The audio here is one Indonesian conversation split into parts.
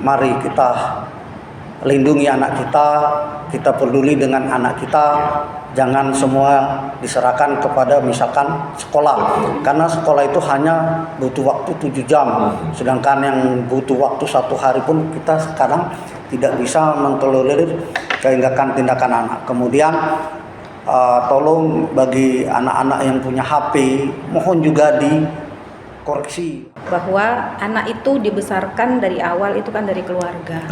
mari kita lindungi anak kita peduli dengan anak kita, jangan semua diserahkan kepada misalkan sekolah, karena sekolah itu hanya butuh waktu 7 jam, sedangkan yang butuh waktu 1 hari pun kita sekarang tidak bisa mentolerir tindakan anak. Kemudian tolong bagi anak-anak yang punya HP, mohon juga dikoreksi bahwa anak itu dibesarkan dari awal itu kan dari keluarga.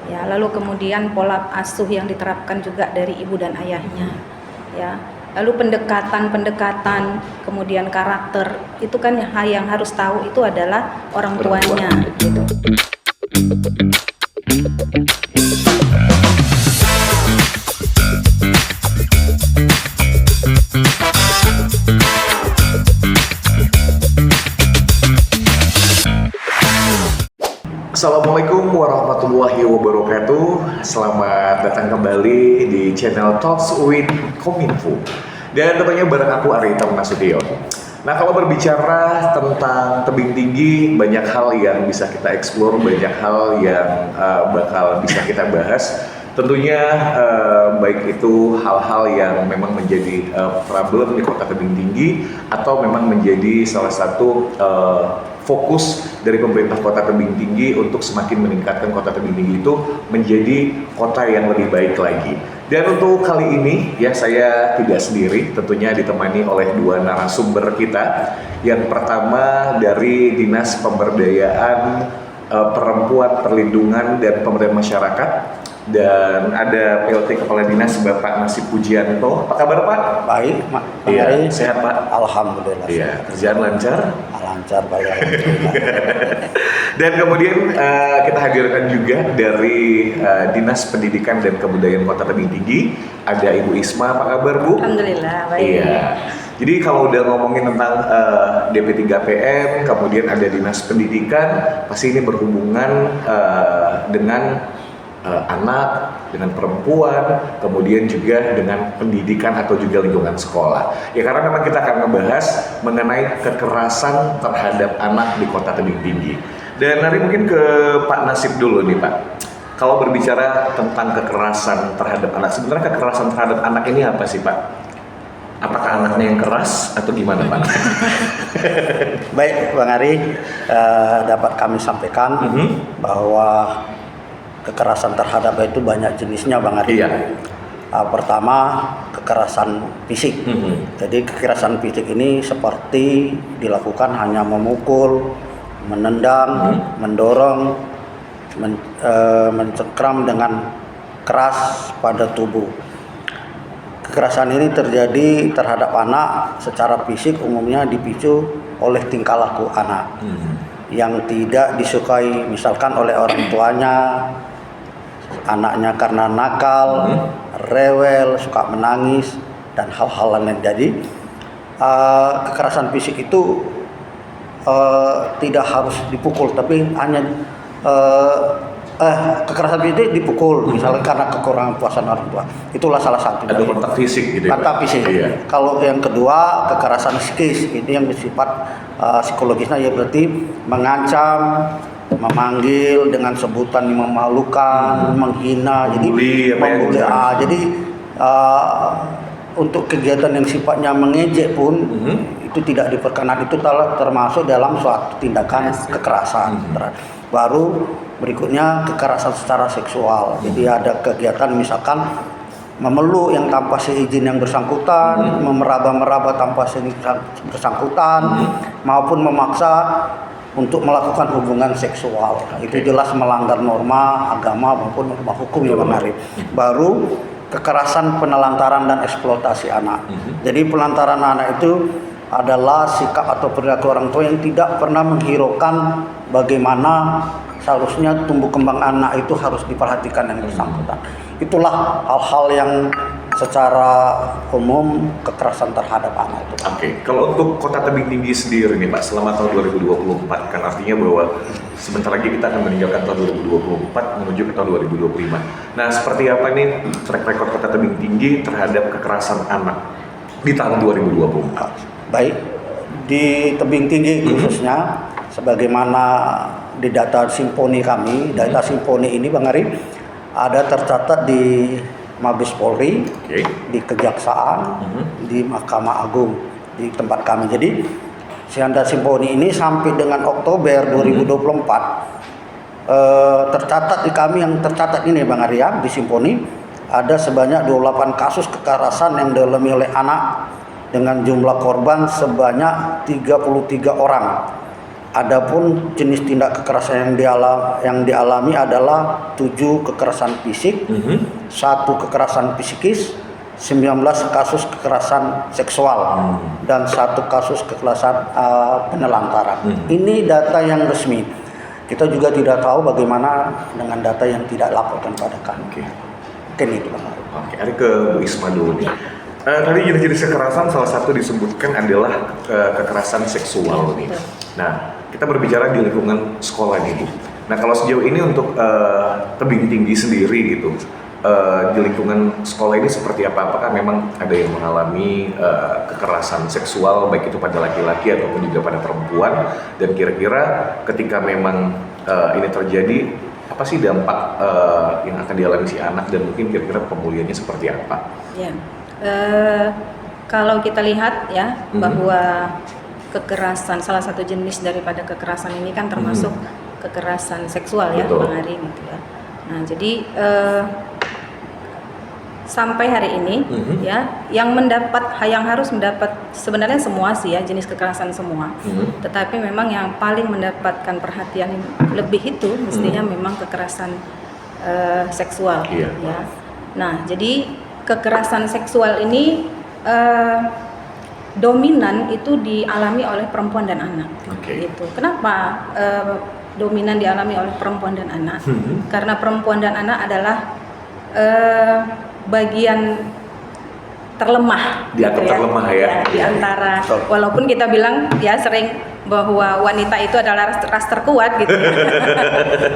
Ya, lalu kemudian pola asuh yang diterapkan juga dari ibu dan ayahnya. Ya, lalu pendekatan, kemudian karakter itu kan yang harus tahu itu adalah orang tuanya. Gitu. Assalamualaikum warahmatullahi wabarakatuh. Selamat datang kembali di channel Talks with Kominfo. Dan tentunya bareng aku Arita Nasution. Nah, kalau berbicara tentang tebing tinggi, banyak hal yang bisa kita explore, banyak hal yang bakal bisa kita bahas. Tentunya baik itu hal-hal yang memang menjadi problem di kota tebing tinggi atau memang menjadi salah satu fokus dari pemerintah kota tebing tinggi untuk semakin meningkatkan kota tebing tinggi itu menjadi kota yang lebih baik lagi. Dan untuk kali ini ya saya tidak sendiri, tentunya ditemani oleh 2 narasumber kita. Yang pertama dari Dinas Pemberdayaan Perempuan, Perlindungan dan Pemberdayaan Masyarakat, dan ada PLT Kepala Dinas Bapak Nasib Pujianto. Apa kabar Pak? Baik, Pak. Iya, sehat Pak? Alhamdulillah. Iya, kerjaan lancar? Lancar, baik, alhamdulillah. Dan kemudian kita hadirkan juga dari Dinas Pendidikan dan Kebudayaan Kota Tebing Tinggi, ada Ibu Isma. Apa kabar Bu? Alhamdulillah, baik. Iya. Jadi kalau udah ngomongin tentang DP3PM, kemudian ada Dinas Pendidikan, pasti ini berhubungan dengan anak, dengan perempuan, kemudian juga dengan pendidikan atau juga lingkungan sekolah. Ya karena memang kita akan membahas mengenai kekerasan terhadap anak di kota tebing tinggi. Dan nanti mungkin ke Pak Nasib dulu nih Pak. Kalau berbicara tentang kekerasan terhadap anak, sebenarnya kekerasan terhadap anak ini apa sih Pak? Apakah anaknya yang keras atau gimana Pak? Baik Bang Ari, dapat kami sampaikan bahwa kekerasan terhadap itu banyak jenisnya Bang Ari. Iya. Pertama kekerasan fisik. Jadi kekerasan fisik ini seperti dilakukan hanya memukul, menendang, mendorong, mencengkram dengan keras pada tubuh. Kekerasan ini terjadi terhadap anak secara fisik umumnya dipicu oleh tingkah laku anak yang tidak disukai misalkan oleh orang tuanya. Anaknya karena nakal, rewel, suka menangis, dan hal-hal lain. Jadi kekerasan fisik itu tidak harus dipukul, tapi hanya kekerasan fisik dipukul, misalnya karena kekurangan puasan orang tua. Itulah salah satu. Ada kontak fisik gitu. Kontak fisik. Iya. Kalau yang kedua kekerasan psikis, ini yang bersifat psikologisnya, ya berarti mengancam, memanggil dengan sebutan yang memalukan, menghina, membuli, jadi untuk kegiatan yang sifatnya mengejek pun itu tidak diperkenan, itu termasuk dalam suatu tindakan kekerasan. Baru berikutnya kekerasan secara seksual. Jadi ada kegiatan misalkan memeluk yang tanpa seizin yang bersangkutan, memeraba-meraba tanpa seizin bersangkutan, maupun memaksa untuk melakukan hubungan seksual. Itu jelas melanggar norma agama maupun norma hukum ya Bang Arif. Baru kekerasan penelantaran dan eksploitasi anak. Jadi penelantaran anak itu adalah sikap atau perilaku orang tua yang tidak pernah menghiraukan bagaimana seharusnya tumbuh kembang anak itu harus diperhatikan yang bersangkutan. Itulah hal-hal yang secara umum kekerasan terhadap anak itu. Oke, kalau untuk kota tebing tinggi sendiri nih Pak, selama tahun 2024 kan artinya bahwa sebentar lagi kita akan meninggalkan tahun 2024 menuju ke tahun 2025. Nah, seperti apa nih track record kota tebing tinggi terhadap kekerasan anak di tahun 2024? Baik, di tebing tinggi khususnya sebagaimana di data Simponi kami, data Simponi ini Bang Ari ada tercatat di Mabes Polri, di Kejaksaan, di Mahkamah Agung, di tempat kami. Jadi data Simponi ini sampai dengan Oktober 2024 tercatat di kami, yang tercatat ini Bang Ari ya, di Simponi ada sebanyak 28 kasus kekerasan yang dialami oleh anak dengan jumlah korban sebanyak 33 orang. Adapun jenis tindak kekerasan yang dialami adalah 7 kekerasan fisik, 1 kekerasan psikis, 19 kasus kekerasan seksual, dan 1 kasus kekerasan penelantaran. Ini data yang resmi. Kita juga tidak tahu bagaimana dengan data yang tidak laporkan pada kami. Mungkin itu Bang Ari. Oke, hari ke Bu Isma dulu nih. Tadi jenis-jenis kekerasan salah satu disebutkan adalah kekerasan seksual nih. Nah, kita berbicara di lingkungan sekolah nih Bu. Nah, kalau sejauh ini untuk tebing tinggi sendiri gitu, di lingkungan sekolah ini seperti apa? Apakah memang ada yang mengalami kekerasan seksual baik itu pada laki-laki ataupun juga pada perempuan? Dan kira-kira ketika memang ini terjadi, apa sih dampak yang akan dialami si anak dan mungkin kira-kira pemulihannya seperti apa? Ya. Kalau kita lihat ya bahwa kekerasan, salah satu jenis daripada kekerasan ini kan termasuk kekerasan seksual ya Bang Ari gitu ya. Nah jadi sampai hari ini ya yang harus mendapat sebenarnya semua sih ya jenis kekerasan semua. Tetapi memang yang paling mendapatkan perhatian lebih itu mestinya memang kekerasan seksual ya. Nah jadi kekerasan seksual ini dominan itu dialami oleh perempuan dan anak. Gitu. Kenapa dominan dialami oleh perempuan dan anak? Karena perempuan dan anak adalah bagian terlemah. Dianggap gitu terlemah ya. Di antara, walaupun kita bilang ya sering bahwa wanita itu adalah ras terkuat gitu.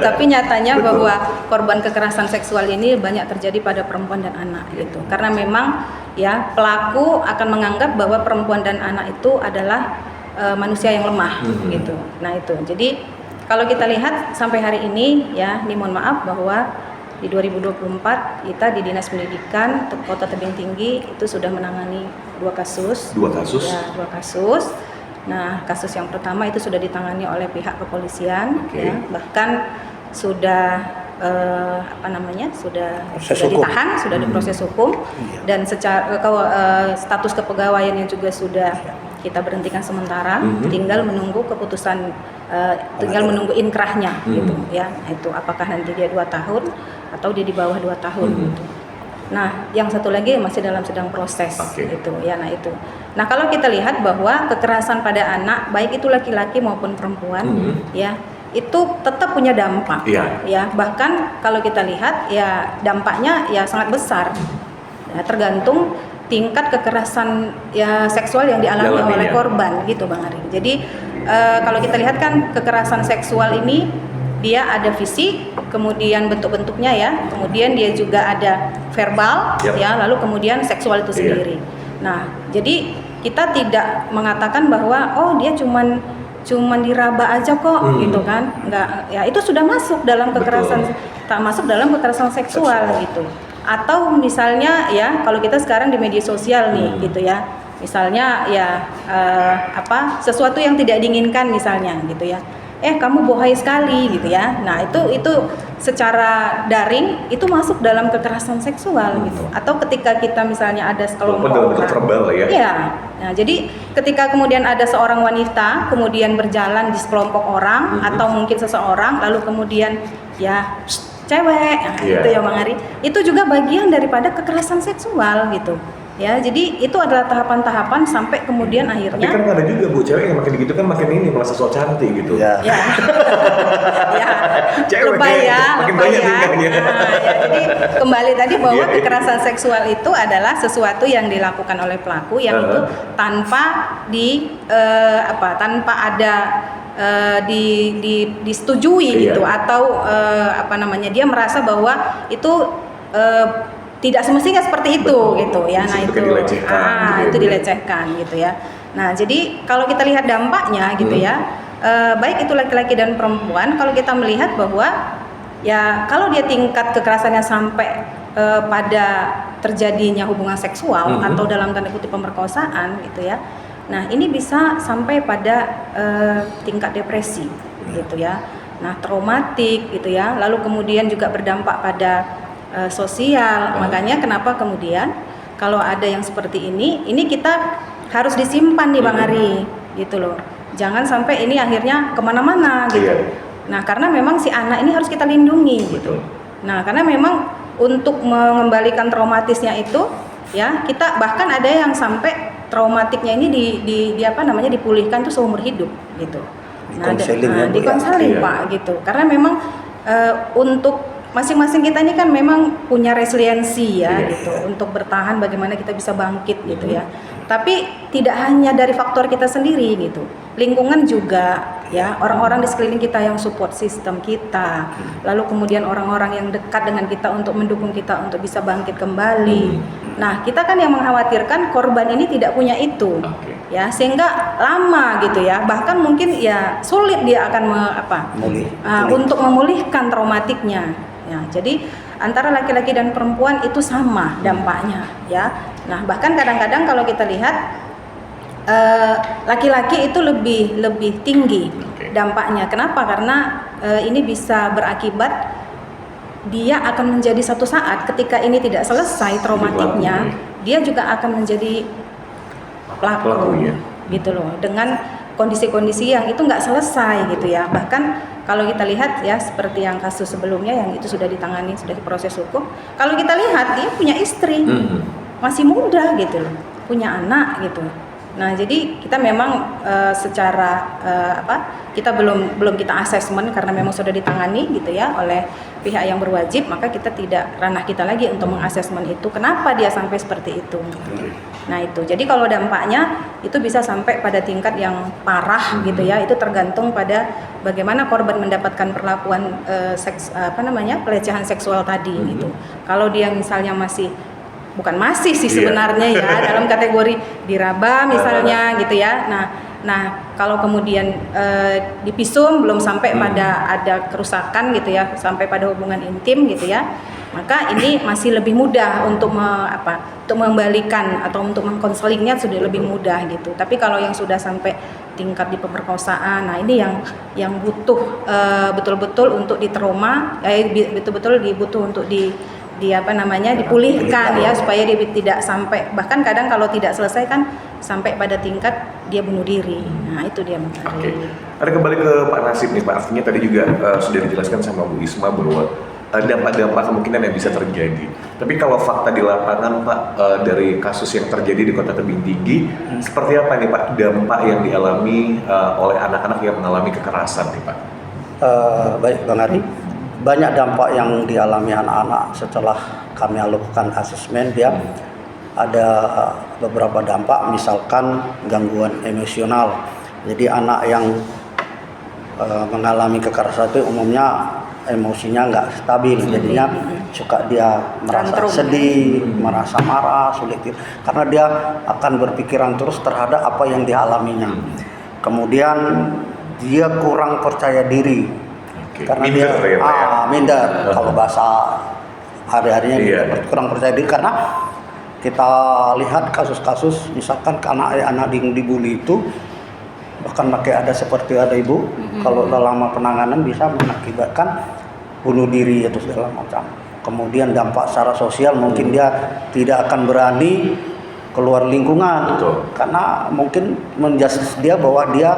Tapi nyatanya bahwa korban kekerasan seksual ini banyak terjadi pada perempuan dan anak gitu. Karena memang ya pelaku akan menganggap bahwa perempuan dan anak itu adalah manusia yang lemah gitu. Nah itu. Jadi kalau kita lihat sampai hari ini ya, ini mohon maaf bahwa di 2024 kita di Dinas Pendidikan Kota Tebing Tinggi itu sudah menangani 2 kasus. 2 kasus? Ya, 2 kasus. Nah, kasus yang pertama itu sudah ditangani oleh pihak kepolisian, ya, bahkan sudah sudah ditahan, sudah diproses hukum, dan secara status kepegawaiannya juga sudah kita berhentikan sementara, tinggal menunggu keputusan, tinggal menunggu inkrahnya, gitu, ya, itu apakah nanti dia 2 tahun atau dia di bawah 2 tahun, gitu. Nah, yang satu lagi masih sedang proses, itu, ya, nah itu. Nah, kalau kita lihat bahwa kekerasan pada anak, baik itu laki-laki maupun perempuan, ya, itu tetap punya dampak, ya. Bahkan kalau kita lihat, ya, dampaknya ya sangat besar. Ya, tergantung tingkat kekerasan ya seksual yang dialami oleh korban, gitu, Bang Ari. Jadi kalau kita lihat kan kekerasan seksual ini dia ada fisik, kemudian bentuk-bentuknya ya, kemudian dia juga ada verbal, ya, lalu kemudian seksual itu sendiri. Nah, jadi kita tidak mengatakan bahwa oh dia cuman diraba aja kok, gitu kan? Enggak, ya itu sudah masuk dalam kekerasan, tak masuk dalam kekerasan seksual gitu. Atau misalnya ya kalau kita sekarang di media sosial nih, gitu ya. Misalnya ya sesuatu yang tidak diinginkan misalnya, gitu ya. Kamu bohai sekali gitu ya. Nah, itu secara daring itu masuk dalam kekerasan seksual gitu. Atau ketika kita misalnya ada sekelompok orang verbal ya. Iya. Nah, jadi ketika kemudian ada seorang wanita kemudian berjalan di sekelompok orang atau mungkin seseorang lalu kemudian ya cewek, itu ya Bang Ari. Itu juga bagian daripada kekerasan seksual gitu. Ya, jadi itu adalah tahapan-tahapan sampai kemudian akhirnya. Tapi kan ada juga Bu, cewek yang makin gitu kan makin ini merasa sok cantik gitu. Ya. Ya. Cewek lebay ya, makin lebay banyak tingkahnya. Nah, ya, jadi kembali tadi bahwa kekerasan seksual itu adalah sesuatu yang dilakukan oleh pelaku yang itu tanpa tanpa ada disetujui gitu atau dia merasa bahwa itu tidak semestinya seperti itu. Gitu ya. Nah, itu dilecehkan gitu ya. Nah, jadi kalau kita lihat dampaknya gitu ya, baik itu laki-laki dan perempuan, kalau kita melihat bahwa ya kalau dia tingkat kekerasannya sampai pada terjadinya hubungan seksual atau dalam tanda kutip pemerkosaan gitu ya. Nah, ini bisa sampai pada tingkat depresi gitu ya. Nah, traumatik gitu ya. Lalu kemudian juga berdampak pada sosial. Makanya kenapa kemudian kalau ada yang seperti ini kita harus disimpan nih Bang Ari gitu loh. Jangan sampai ini akhirnya kemana-mana gitu. Nah, karena memang si anak ini harus kita lindungi gitu. Nah, karena memang untuk mengembalikan traumatisnya itu ya, kita bahkan ada yang sampai traumatiknya ini dipulihkan tuh seumur hidup gitu. Nah, di konseling Pak gitu. Karena memang untuk masing-masing kita ini kan memang punya resiliensi ya gitu untuk bertahan, bagaimana kita bisa bangkit gitu ya. Tapi tidak hanya dari faktor kita sendiri gitu, lingkungan juga ya, orang-orang di sekeliling kita yang support sistem kita, lalu kemudian orang-orang yang dekat dengan kita untuk mendukung kita untuk bisa bangkit kembali. Nah, kita kan yang mengkhawatirkan korban ini tidak punya itu ya, sehingga lama gitu ya, bahkan mungkin ya sulit dia akan untuk memulihkan traumatiknya ya. Jadi antara laki-laki dan perempuan itu sama dampaknya ya. Nah, bahkan kadang-kadang kalau kita lihat laki-laki itu lebih tinggi dampaknya. Kenapa? Karena ini bisa berakibat dia akan menjadi satu saat ketika ini tidak selesai traumatiknya, dia juga akan menjadi pelaku gitu loh, dengan kondisi-kondisi yang itu nggak selesai gitu ya. Bahkan kalau kita lihat ya, seperti yang kasus sebelumnya yang itu sudah ditangani, sudah diproses hukum, kalau kita lihat dia punya istri, masih muda gitu loh, punya anak gitu. Nah, jadi kita memang secara kita belum kita asesmen karena memang sudah ditangani gitu ya oleh pihak yang berwajib, maka kita tidak ranah kita lagi untuk mengasesmen itu kenapa dia sampai seperti itu. Nah, itu. Jadi kalau dampaknya itu bisa sampai pada tingkat yang parah gitu ya. Itu tergantung pada bagaimana korban mendapatkan perlakuan pelecehan seksual tadi gitu. Kalau dia misalnya bukan masih sih sebenarnya ya, dalam kategori diraba misalnya gitu ya. Nah kalau kemudian dipisum belum sampai pada ada kerusakan gitu ya, sampai pada hubungan intim gitu ya, maka ini masih lebih mudah untuk untuk mengembalikan atau untuk mengkonselingnya sudah lebih mudah gitu. Tapi kalau yang sudah sampai tingkat di pemerkosaan, nah ini yang butuh betul-betul untuk ditrauma, betul-betul dibutuh untuk dipulihkan ya, supaya dia tidak sampai, bahkan kadang kalau tidak selesai kan sampai pada tingkat dia bunuh diri. Nah, itu dia. Ada kembali ke Pak Nasib nih Pak, artinya tadi juga sudah dijelaskan sama Bu Isma bahwa dampak-dampak kemungkinan yang bisa terjadi. Tapi kalau fakta di lapangan Pak, dari kasus yang terjadi di Kota Tebing Tinggi, seperti apa nih Pak dampak yang dialami oleh anak-anak yang mengalami kekerasan nih Pak? Baik Bang Ari, banyak dampak yang dialami anak-anak setelah kami lakukan asesmen. Dia ada beberapa dampak, misalkan gangguan emosional. Jadi anak yang mengalami kekerasan itu umumnya emosinya nggak stabil, jadinya suka dia merasa sedih, merasa marah, sulit, karena dia akan berpikiran terus terhadap apa yang dialaminya. Kemudian dia kurang percaya diri. Karena minder, dia minder. Kalau bahasa hari-harinya dia kurang percaya diri, karena kita lihat kasus-kasus misalkan anak yang dibully itu bahkan ada seperti ada ibu, kalau lama penanganan bisa mengakibatkan bunuh diri atau segala macam. Kemudian dampak secara sosial, mungkin dia tidak akan berani keluar lingkungan. Karena mungkin menjudge dia bahwa dia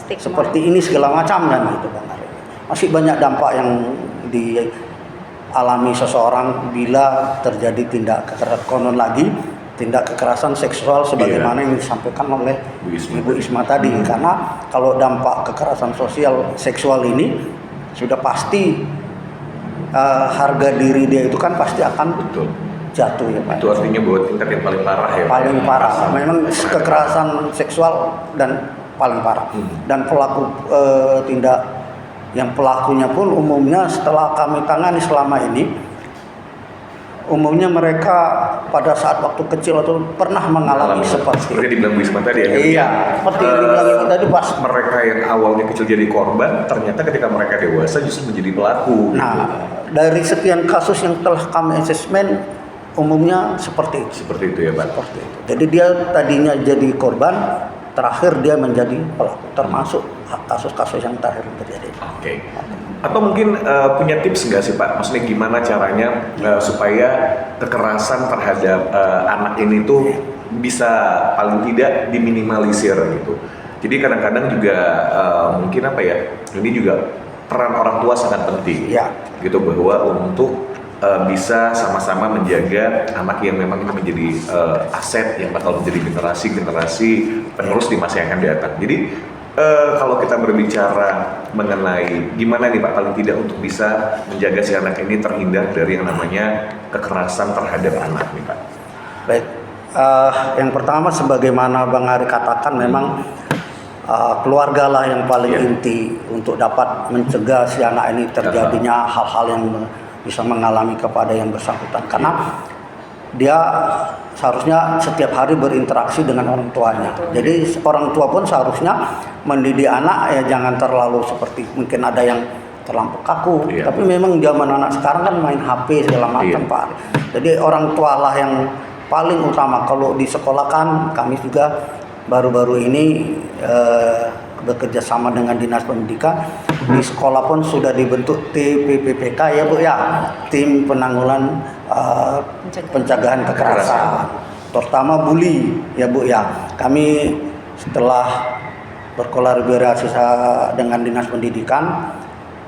seperti ini segala macam kan gitu Bang. Masih banyak dampak yang dialami seseorang bila terjadi tindak kekerasan seksual sebagaimana yang disampaikan oleh Ibu Isma tadi. Karena kalau dampak kekerasan seksual ini sudah pasti harga diri dia itu kan pasti akan jatuh ya Pak. Itu artinya bahwa tingkat yang paling parah ya. Paling parah. Memang kekerasan seksual dan paling parah. Dan pelaku pelakunya pun umumnya setelah kami tangani selama ini, umumnya mereka pada saat waktu kecil atau pernah mengalami seperti seperti dibilang Bu Isma tadi ya. iya, seperti yang dibilang itu tadi pas. Mereka yang awalnya kecil jadi korban, ternyata ketika mereka dewasa justru menjadi pelaku. Nah, dari sekian kasus yang telah kami asesmen, umumnya seperti itu. Seperti itu ya Pak. Seperti itu. Jadi dia tadinya jadi korban, terakhir dia menjadi pelaku, termasuk kasus-kasus yang terakhir terjadi. Oke. Atau mungkin punya tips nggak sih Pak? Maksudnya gimana caranya supaya kekerasan terhadap anak ini tuh bisa paling tidak diminimalisir gitu. Jadi kadang-kadang juga mungkin apa ya? Ini juga peran orang tua sangat penting. Ya. Gitu bahwa untuk bisa sama-sama menjaga anak yang memang ini menjadi aset yang bakal menjadi generasi penerus di masa yang akan datang. Jadi kalau kita berbicara mengenai gimana nih Pak paling tidak untuk bisa menjaga si anak ini terhindar dari yang namanya kekerasan terhadap anak nih Pak. Baik, yang pertama sebagaimana Bang Ari katakan memang keluarga lah yang paling inti untuk dapat mencegah si anak ini terjadinya hal-hal yang bisa mengalami kepada yang bersangkutan, karena dia seharusnya setiap hari berinteraksi dengan orang tuanya. Jadi orang tua pun seharusnya mendidik anak ya jangan terlalu seperti mungkin ada yang terlampau kaku. Tapi memang zaman anak sekarang kan main HP segala macam Pak. Jadi orang tua lah yang paling utama. Kalau di sekolah kan kami juga baru-baru ini bekerja sama dengan Dinas Pendidikan, di sekolah pun sudah dibentuk TPPK ya Bu ya, tim penanggulangan pencegahan kekerasan, terutama bully ya Bu ya. Kami setelah berkolaborasi dengan Dinas Pendidikan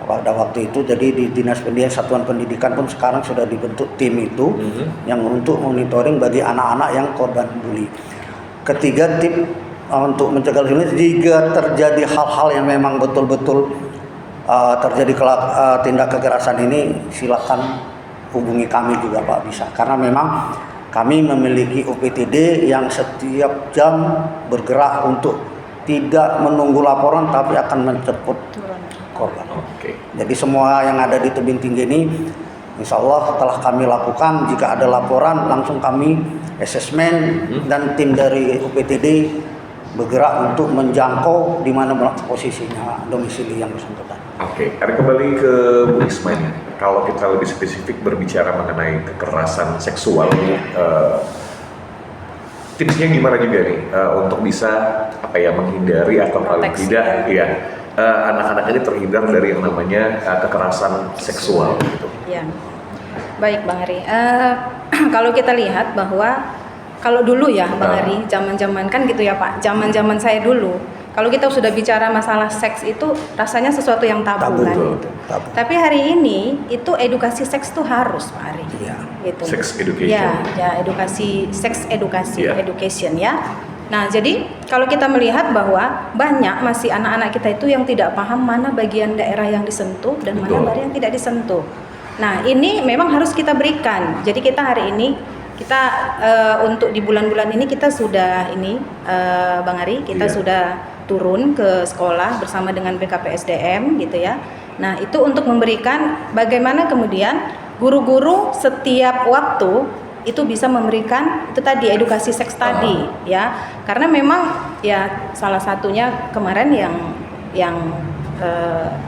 pada waktu itu, jadi di Dinas Pendidikan Satuan Pendidikan pun sekarang sudah dibentuk tim itu yang untuk monitoring bagi anak-anak yang korban bully. Ketiga, tip untuk mencegah ini jika terjadi hal-hal yang memang betul-betul terjadi tindak kekerasan ini, silakan hubungi kami juga Pak, bisa, karena memang kami memiliki UPTD yang setiap jam bergerak untuk tidak menunggu laporan tapi akan menjemput korban. Jadi semua yang ada di tebing tinggi ini insya Allah telah kami lakukan. Jika ada laporan langsung kami asesmen dan tim dari UPTD bergerak untuk menjangkau di mana posisinya domisili yang bersangkutan. Ada kembali ke Bu Isma. Kalau kita lebih spesifik berbicara mengenai kekerasan seksual, tipsnya gimana juga nih untuk bisa menghindari atau paling tidak anak-anak ini terhindar dari yang namanya kekerasan seksual gitu. Ya. Baik Bang Ari. Kalau kita lihat bahwa kalau dulu ya Bang Ari, zaman-zaman kan gitu ya Pak, zaman-zaman saya dulu, kalau kita sudah bicara masalah seks itu rasanya sesuatu yang tabu kan gitu. Tapi hari ini itu edukasi seks itu harus Pak Ari. Iya. Gitu. Sex education. Ya edukasi, seks edukasi, education ya. Nah, jadi kalau kita melihat bahwa banyak masih anak-anak kita itu yang tidak paham mana bagian daerah yang disentuh dan mana bagian yang tidak disentuh. Nah, ini memang harus kita berikan. Jadi kita hari ini untuk di bulan-bulan ini kita sudah Bang Ari, kita sudah turun ke sekolah bersama dengan BKPSDM gitu ya. Nah, itu untuk memberikan bagaimana kemudian guru-guru setiap waktu itu bisa memberikan itu tadi edukasi seks tadi ya, karena memang ya salah satunya kemarin yang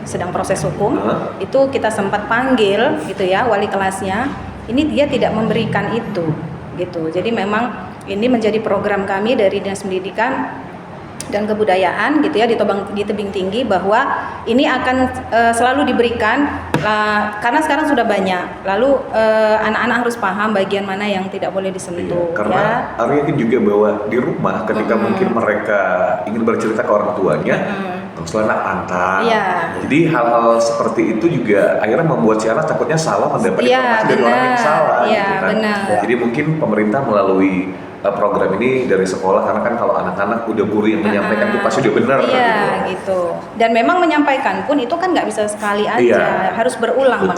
sedang proses hukum itu kita sempat panggil gitu ya wali kelasnya, ini dia tidak memberikan itu gitu. Jadi memang ini menjadi program kami dari Dinas Pendidikan dan Kebudayaan gitu ya di Tebing Tinggi, bahwa ini akan selalu diberikan karena sekarang sudah banyak. Lalu anak-anak harus paham bagian mana yang tidak boleh disentuh. Karena Ari yakin juga bahwa di rumah ketika mungkin mereka ingin bercerita ke orang tuanya, misalnya pantang. Jadi hal-hal seperti itu juga akhirnya membuat si anak takutnya salah mendapat informasi dari orang yang salah. Gitu kan. Jadi mungkin pemerintah melalui program ini dari sekolah, karena kan kalau anak-anak udah guru yang menyampaikan itu pasti udah benar gitu. Dan memang menyampaikan pun itu kan nggak bisa sekali aja, harus berulang.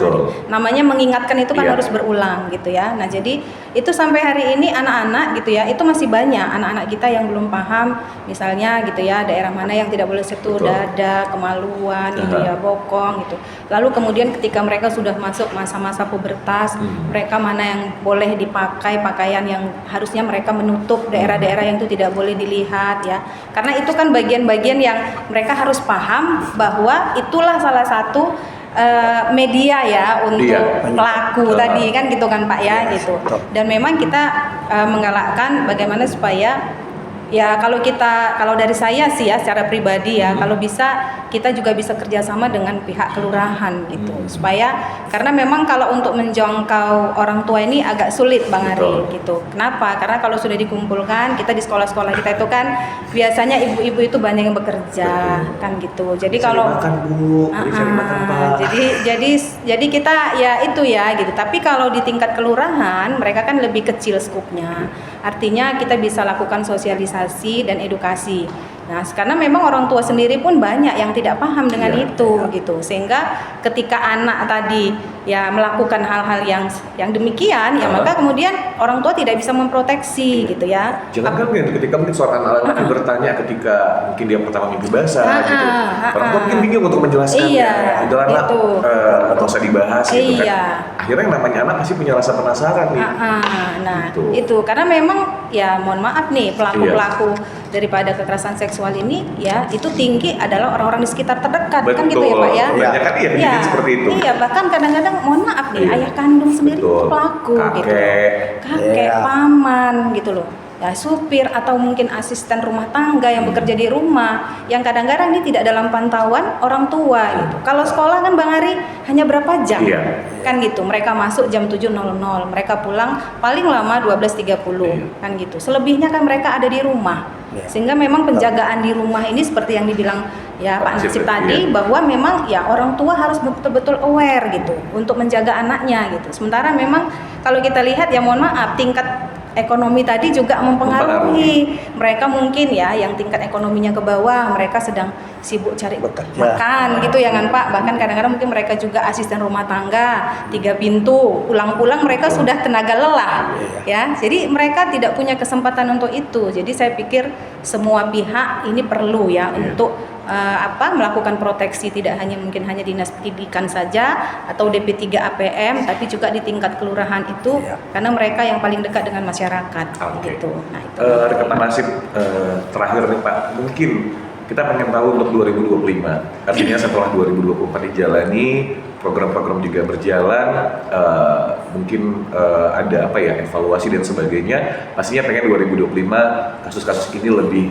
Namanya mengingatkan itu kan harus berulang gitu ya. Nah, jadi itu sampai hari ini anak-anak gitu ya, itu masih banyak anak-anak kita yang belum paham, misalnya gitu ya, daerah mana yang tidak boleh sentuh, dada, kemaluan gitu ya, bokong gitu. Lalu kemudian ketika mereka sudah masuk masa-masa pubertas, mereka mana yang boleh dipakai pakaian yang harusnya mereka menutup daerah-daerah yang itu tidak boleh dilihat ya. Karena itu kan bagian-bagian yang mereka harus paham bahwa itulah salah satu media ya untuk pelaku tadi kan gitu kan Pak ya gitu. Dan memang kita menggalakkan bagaimana supaya ya kalau dari saya sih ya secara pribadi ya, kalau bisa kita juga bisa kerjasama dengan pihak kelurahan gitu, supaya karena memang kalau untuk menjangkau orang tua ini agak sulit Bang Ari gitu. Kenapa? Karena kalau sudah dikumpulkan, kita di sekolah-sekolah kita itu kan biasanya ibu-ibu itu banyak yang bekerja kan gitu. Jadi kalau makan Bu, cari makan Pak. jadi kita ya itu ya gitu. Tapi kalau di tingkat kelurahan mereka kan lebih kecil skupnya. Artinya kita bisa lakukan sosialisasi dan edukasi. Nah, karena memang orang tua sendiri pun banyak yang tidak paham dengan itu gitu. Sehingga ketika anak tadi ya melakukan hal-hal yang demikian ya maka kemudian orang tua tidak bisa memproteksi gitu ya. Jangan kan ketika mungkin seorang anak bertanya ketika mungkin dia pertama mimpi basah gitu. Orang tua mungkin bingung untuk menjelaskannya. Udah anak nggak usah dibahas gitu kan. Akhirnya yang namanya anak pasti punya rasa penasaran nih. Nah, itu karena memang ya mohon maaf nih pelaku-pelaku daripada kekerasan seksual ini ya itu tinggi adalah orang-orang di sekitar terdekat. Kan gitu ya Pak ya. Banyak kan ya seperti itu. Iya, bahkan kadang-kadang mohon maaf nih ayah kandung sendiri itu pelaku gitu. Kakek, paman gitu loh. Ya, supir atau mungkin asisten rumah tangga yang bekerja di rumah yang kadang-kadang ini tidak dalam pantauan orang tua gitu. Kalau sekolah kan Bang Ari hanya berapa jam? Kan gitu. Mereka masuk jam 7.00, mereka pulang paling lama 12.30 kan gitu. Selebihnya kan mereka ada di rumah. Sehingga memang penjagaan di rumah ini seperti yang dibilang ya Pak Nasib tadi bahwa memang ya orang tua harus betul-betul aware gitu untuk menjaga anaknya gitu. Sementara memang kalau kita lihat ya mohon maaf tingkat ekonomi tadi juga mempengaruhi mereka mungkin ya yang tingkat ekonominya ke bawah mereka sedang sibuk cari makan gitu ya kan Pak, bahkan kadang-kadang mungkin mereka juga asisten rumah tangga 3 pintu, pulang-pulang mereka sudah tenaga lelah ya, jadi mereka tidak punya kesempatan untuk itu. Jadi saya pikir semua pihak ini perlu ya untuk melakukan proteksi, tidak hanya mungkin hanya dinas pendidikan saja atau DP3 APM, tapi juga di tingkat kelurahan itu karena mereka yang paling dekat dengan masyarakat gitu. Nah, itu. Rekan Nasib terakhir nih Pak, mungkin kita pengen tahu untuk 2025, artinya setelah 2024 dijalani, program-program juga berjalan, mungkin ada evaluasi dan sebagainya. Pastinya pengen 2025 kasus-kasus ini lebih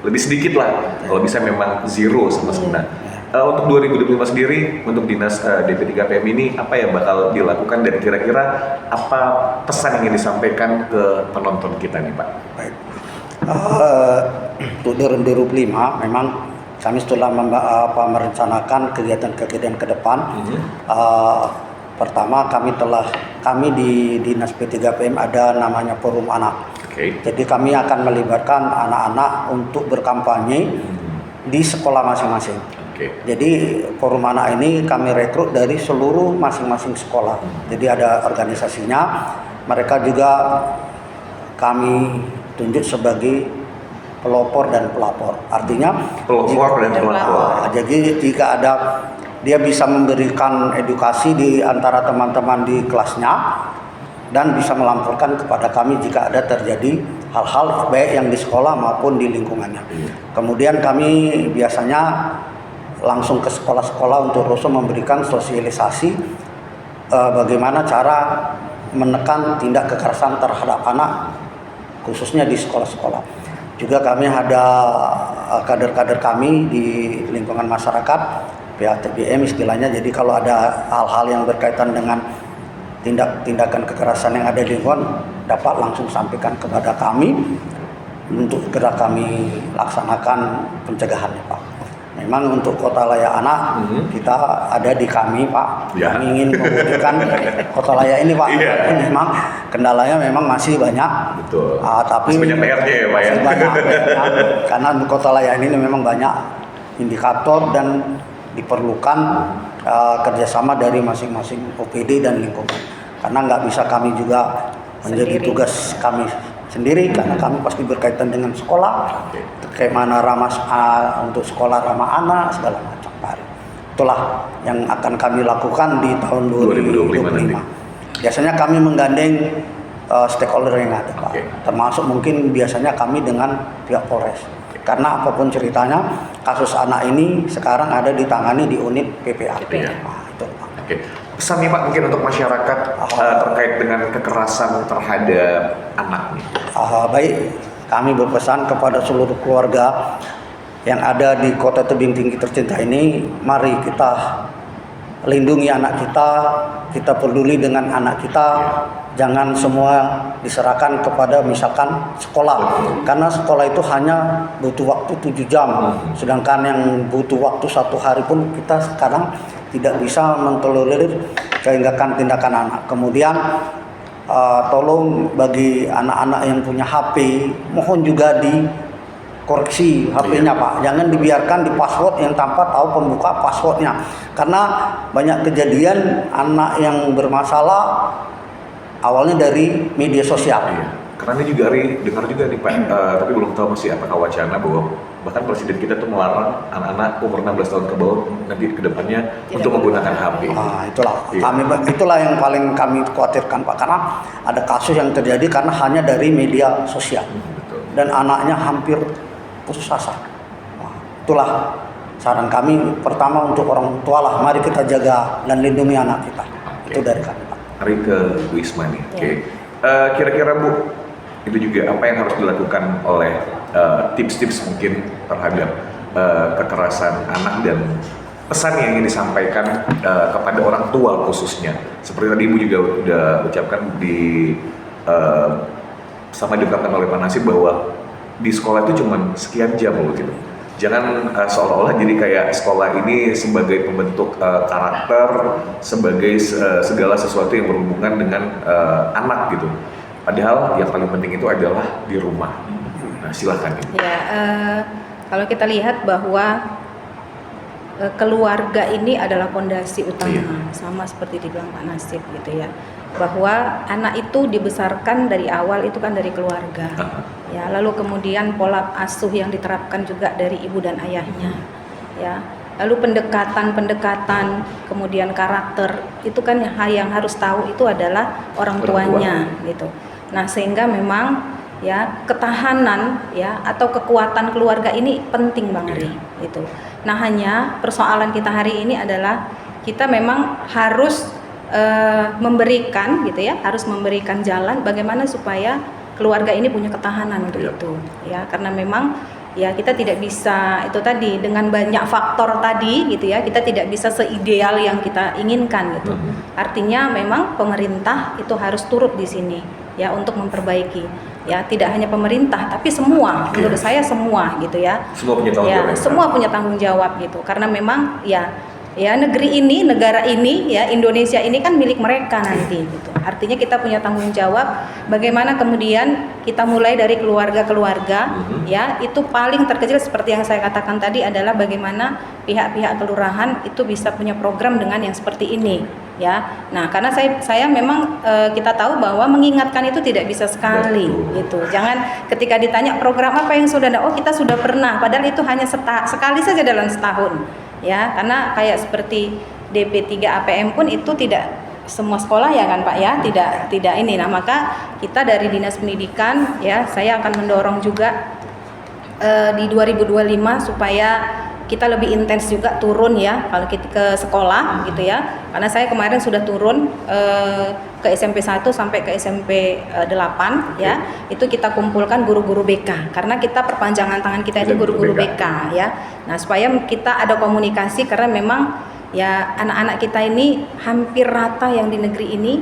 lebih sedikit lah, kalau bisa memang zero sama sekali. Untuk 2025 sendiri, untuk dinas DP3 PM ini apa yang bakal dilakukan dan kira-kira apa pesan yang ingin disampaikan ke penonton kita nih Pak? Baik. Untuk 2025 memang kami setelah merencanakan kegiatan-kegiatan ke depan. Pertama kami di Dinas P3PM ada namanya Forum Anak. Jadi kami akan melibatkan anak-anak untuk berkampanye di sekolah masing-masing. Jadi Forum Anak ini kami rekrut dari seluruh masing-masing sekolah. Jadi ada organisasinya. Mereka juga kami tunjuk sebagai pelopor dan pelapor. Artinya pelopor dan pelapor. Jadi jika ada dia bisa memberikan edukasi di antara teman-teman di kelasnya dan bisa melamporkan kepada kami jika ada terjadi hal-hal baik yang di sekolah maupun di lingkungannya. Kemudian kami biasanya langsung ke sekolah-sekolah untuk memberikan sosialisasi bagaimana cara menekan tindak kekerasan terhadap anak khususnya di sekolah-sekolah. Juga kami ada kader-kader kami di lingkungan masyarakat, PATBM istilahnya. Jadi kalau ada hal-hal yang berkaitan dengan tindakan kekerasan yang ada di lingkungan dapat langsung sampaikan kepada kami untuk segera kami laksanakan pencegahannya Pak. Memang untuk Kota Layak Anak kita ada di kami Pak, yang ingin mewujudkan Kota Layak ini Pak. Memang kendalanya memang masih banyak. Betul. Tapi masih banyak PR-nya ya Pak ya. Banyak, karena Kota Layak ini memang banyak indikator dan diperlukan kerjasama dari masing-masing OPD dan lingkungan. karena nggak bisa kami juga menjadi Sendiri. tugas kami sendiri karena kami pasti berkaitan dengan sekolah, kayak mana untuk sekolah ramah anak segala macam Pak Ari. Itulah yang akan kami lakukan di tahun 2025 nanti. 2025. Biasanya kami menggandeng stakeholder yang ada Pak, termasuk mungkin biasanya kami dengan pihak Polres. Karena apapun ceritanya, kasus anak ini sekarang ada ditangani di unit PPA. Nah, itu Pak. Oke. Pesan nih Pak mungkin untuk masyarakat terkait dengan kekerasan terhadap anak nih. Baik, kami berpesan kepada seluruh keluarga yang ada di Kota Tebing Tinggi tercinta ini, mari kita lindungi anak kita peduli dengan anak kita, jangan semua diserahkan kepada misalkan sekolah, karena sekolah itu hanya butuh waktu 7 jam, sedangkan yang butuh waktu 1 hari pun kita sekarang tidak bisa mentolerir tindakan anak. Kemudian tolong bagi anak-anak yang punya HP, mohon juga dikoreksi HP-nya Pak. Jangan dibiarkan di password yang tanpa tahu pembuka passwordnya. Karena banyak kejadian anak yang bermasalah awalnya dari media sosial. Karena ini juga dengar juga nih Pak, tapi belum tahu masih apakah wacana bahwa bahkan presiden kita tuh melarang anak-anak umur 16 tahun ke bawah nanti ke depannya untuk menggunakan HP. Itulah yang paling kami khawatirkan Pak, karena ada kasus yang terjadi karena hanya dari media sosial. Dan anaknya hampir putus asa. Itulah saran kami pertama untuk orang tua lah, mari kita jaga dan lindungi anak kita. Itu dari kami Pak. Mari ke Bu Isma nih. Kira-kira Bu, itu juga apa yang harus dilakukan oleh tips-tips mungkin terhadap kekerasan anak dan pesan yang ingin disampaikan kepada orang tua khususnya. Seperti tadi Ibu juga udah ucapkan sama diungkapkan oleh Pak Nasib bahwa di sekolah itu cuma sekian jam loh gitu. Jangan seolah-olah jadi kayak sekolah ini sebagai pembentuk karakter, sebagai segala sesuatu yang berhubungan dengan anak gitu. Padahal yang paling penting itu adalah di rumah. Nah, silakan. Ya, kalau kita lihat bahwa keluarga ini adalah fondasi utama, sama seperti dibilang Pak Nasib gitu ya, bahwa anak itu dibesarkan dari awal itu kan dari keluarga. Ya, lalu kemudian pola asuh yang diterapkan juga dari ibu dan ayahnya. Ya, lalu pendekatan, kemudian karakter itu kan yang harus tahu itu adalah orang tuanya gitu. Nah, sehingga memang ya ketahanan ya atau kekuatan keluarga ini penting Bang Ari gitu. Nah, hanya persoalan kita hari ini adalah kita memang harus memberikan gitu ya, harus memberikan jalan bagaimana supaya keluarga ini punya ketahanan untuk itu ya, karena memang ya kita tidak bisa itu tadi dengan banyak faktor tadi gitu ya, kita tidak bisa seideal yang kita inginkan gitu. Artinya memang pemerintah itu harus turut di sini ya untuk memperbaiki ya, tidak hanya pemerintah tapi semua, menurut saya semua gitu ya. Semua punya tanggung jawab. Semua punya tanggung jawab gitu, karena memang ya negeri ini, negara ini ya, Indonesia ini kan milik mereka nanti gitu. Artinya kita punya tanggung jawab bagaimana kemudian kita mulai dari keluarga-keluarga ya, itu paling terkecil seperti yang saya katakan tadi adalah bagaimana pihak-pihak kelurahan itu bisa punya program dengan yang seperti ini ya. Nah, karena saya memang kita tahu bahwa mengingatkan itu tidak bisa sekali gitu. Jangan ketika ditanya program apa yang sudah ada, oh kita sudah pernah, padahal itu hanya sekali saja dalam setahun. Ya, karena kayak seperti DP3 APM pun itu tidak semua sekolah ya kan Pak ya, tidak ini. Nah, maka kita dari Dinas Pendidikan ya, saya akan mendorong juga di 2025 supaya kita lebih intens juga turun ya kalau kita ke sekolah gitu ya, karena saya kemarin sudah turun ke SMP 1 sampai ke SMP 8 ya, itu kita kumpulkan guru-guru BK karena kita perpanjangan tangan kita itu guru-guru BK ya. Nah, supaya kita ada komunikasi karena memang ya anak-anak kita ini hampir rata yang di negeri ini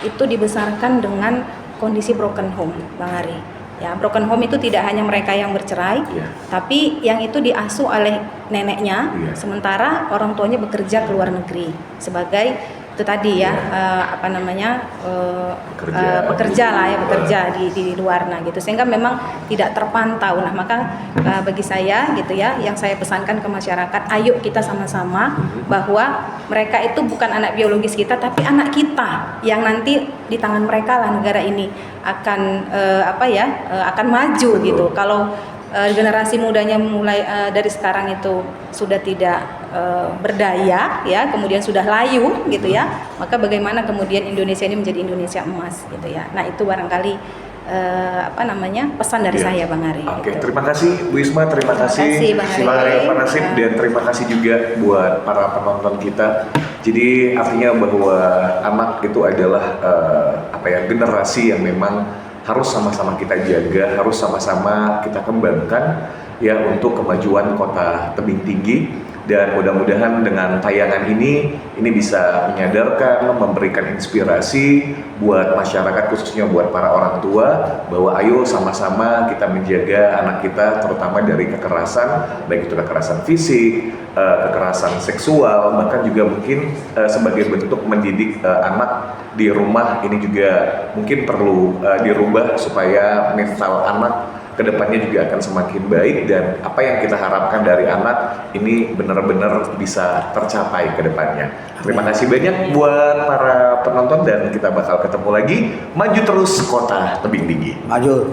itu dibesarkan dengan kondisi broken home Bang Ari. Ya, broken home itu tidak hanya mereka yang bercerai, tapi yang itu diasuh oleh neneknya, sementara orang tuanya bekerja ke luar negeri sebagai itu tadi ya pekerja lah ya, bekerja di luar gitu, sehingga memang tidak terpantau. Nah maka bagi saya gitu ya, yang saya pesankan ke masyarakat, ayo kita sama-sama bahwa mereka itu bukan anak biologis kita, tapi anak kita yang nanti di tangan mereka lah negara ini akan akan maju. Betul. Gitu. Kalau generasi mudanya mulai dari sekarang itu sudah tidak berdaya ya, kemudian sudah layu gitu ya, maka bagaimana kemudian Indonesia ini menjadi Indonesia emas gitu ya. Nah itu barangkali pesan dari saya Bang Ari. Oke, gitu. terima kasih Bu Isma, terima kasih Bang Ari. Pak Nasib, dan terima kasih juga buat para penonton kita. Jadi artinya bahwa anak itu adalah generasi yang memang harus sama-sama kita jaga, harus sama-sama kita kembangkan ya untuk kemajuan Kota Tebing Tinggi. Dan mudah-mudahan dengan tayangan ini bisa menyadarkan, memberikan inspirasi buat masyarakat, khususnya buat para orang tua, bahwa ayo sama-sama kita menjaga anak kita terutama dari kekerasan, baik itu kekerasan fisik, kekerasan seksual, bahkan juga mungkin sebagai bentuk mendidik anak di rumah ini juga mungkin perlu dirubah supaya mental anak kedepannya juga akan semakin baik, dan apa yang kita harapkan dari anak ini benar-benar bisa tercapai kedepannya. Terima kasih banyak buat para penonton, dan kita bakal ketemu lagi. Maju terus Kota Tebing Tinggi. Maju.